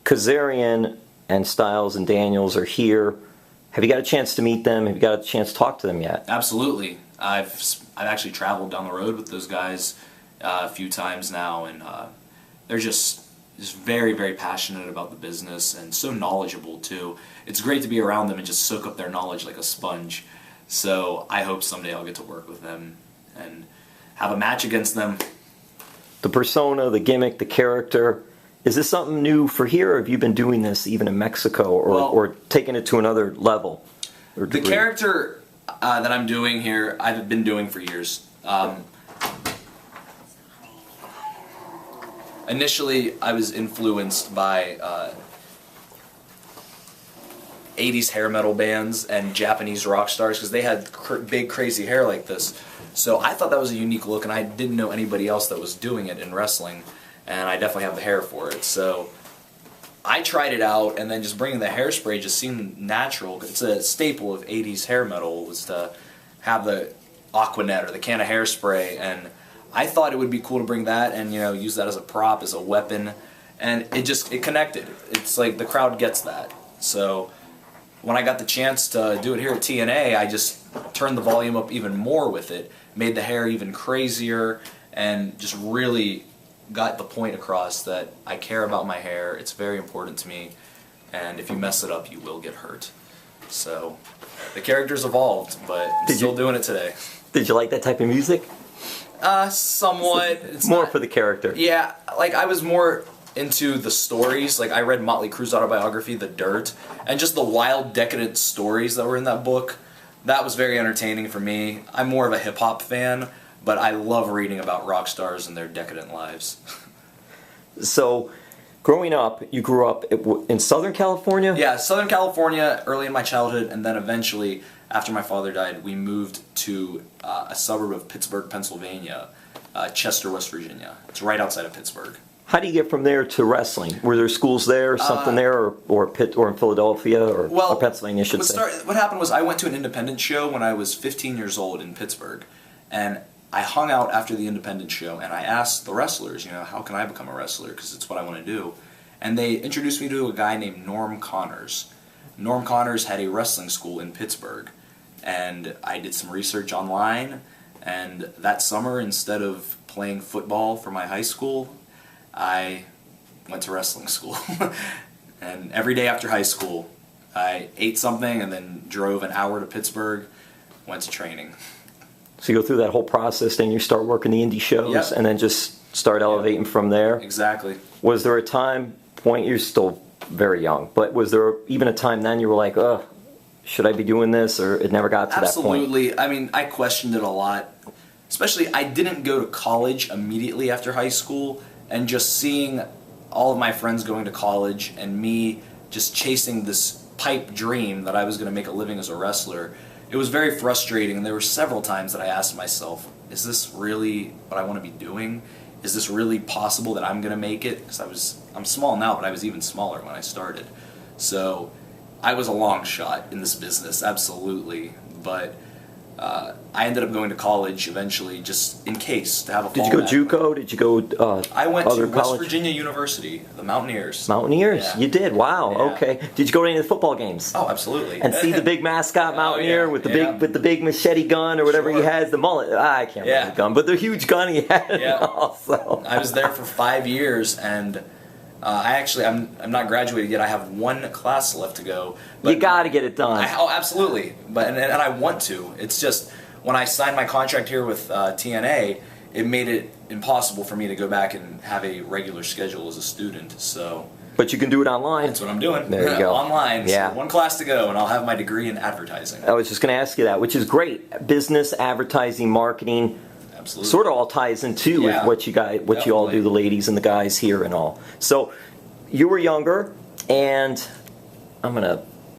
Kazarian and Styles and Daniels are here. Have you got a chance to meet them? Have you got a chance to talk to them yet? Absolutely. I've actually traveled down the road with those guys a few times now, and they're just very, very passionate about the business and so knowledgeable too. It's great to be around them and just soak up their knowledge like a sponge. So I hope someday I'll get to work with them and have a match against them. The persona, the gimmick, the character, is this something new for here, or have you been doing this even in Mexico, or taking it to another level? The character that I'm doing here, I've been doing for years. Initially, I was influenced by 80s hair metal bands and Japanese rock stars because they had big, crazy hair like this. So I thought that was a unique look, and I didn't know anybody else that was doing it in wrestling, and I definitely have the hair for it. So I tried it out, and then just bringing the hairspray just seemed natural. It's a staple of 80s hair metal was to have the Aquanet or the can of hairspray, and I thought it would be cool to bring that and use that as a prop, as a weapon, and it connected. It's like the crowd gets that. So when I got the chance to do it here at TNA, I just turned the volume up even more with it, made the hair even crazier, and just really got the point across that I care about my hair. It's very important to me, and if you mess it up, you will get hurt. So the character's evolved, but I'm still doing it today. Did you like that type of music? Somewhat. It's more not, for the character. Yeah, like I was more into the stories. Like I read Motley Crue's autobiography, The Dirt, and just the wild, decadent stories that were in that book. That was very entertaining for me. I'm more of a hip-hop fan, but I love reading about rock stars and their decadent lives. So, growing up, you grew up in Southern California? Yeah, Southern California early in my childhood, and then eventually, after my father died, we moved to a suburb of Pittsburgh, Pennsylvania, Chester, West Virginia. It's right outside of Pittsburgh. How do you get from there to wrestling? Were there schools there, or something there, or in Philadelphia, or Pennsylvania, I should say? What happened was I went to an independent show when I was 15 years old in Pittsburgh, and I hung out after the independent show, and I asked the wrestlers, how can I become a wrestler, because it's what I want to do. And they introduced me to a guy named Norm Connors. Norm Connors had a wrestling school in Pittsburgh, and I did some research online, and that summer, instead of playing football for my high school, I went to wrestling school. And every day after high school, I ate something and then drove an hour to Pittsburgh, went to training. So you go through that whole process, then you start working the indie shows, and then just start elevating from there? Exactly. Was there a point, you're still very young, but was there even a time then you were like, should I be doing this, or it never got to that point? Absolutely. I mean, I questioned it a lot. Especially, I didn't go to college immediately after high school, and just seeing all of my friends going to college and me just chasing this pipe dream that I was going to make a living as a wrestler, it was very frustrating, and there were several times that I asked myself, is this really what I want to be doing? Is this really possible that I'm going to make it? Because I'm small now, but I was even smaller when I started. So I was a long shot in this business, absolutely, but I ended up going to college eventually, just in case, to have a fallback. Did you go JUCO? Did you go I went to college? West Virginia University, the Mountaineers. Mountaineers? Yeah. You did? Wow, Yeah. okay. Did you go to any of the football games? Oh, absolutely. And see the big mascot Mountaineer with the big machete gun or whatever he has, the mullet. I can't remember the gun, but the huge gun he had also. I was there for 5 years, and I'm not graduated yet. I have one class left to go. But you got to get it done. Absolutely. But and I want to. It's just when I signed my contract here with TNA, it made it impossible for me to go back and have a regular schedule as a student. So. But you can do it online. That's what I'm doing. There you go. Online. Yeah. So one class to go, and I'll have my degree in advertising. I was just going to ask you that, which is great. Business, advertising, marketing. Absolutely. Sort of all ties into with what you all do, the ladies and the guys here and all. So you were younger, and I'm going to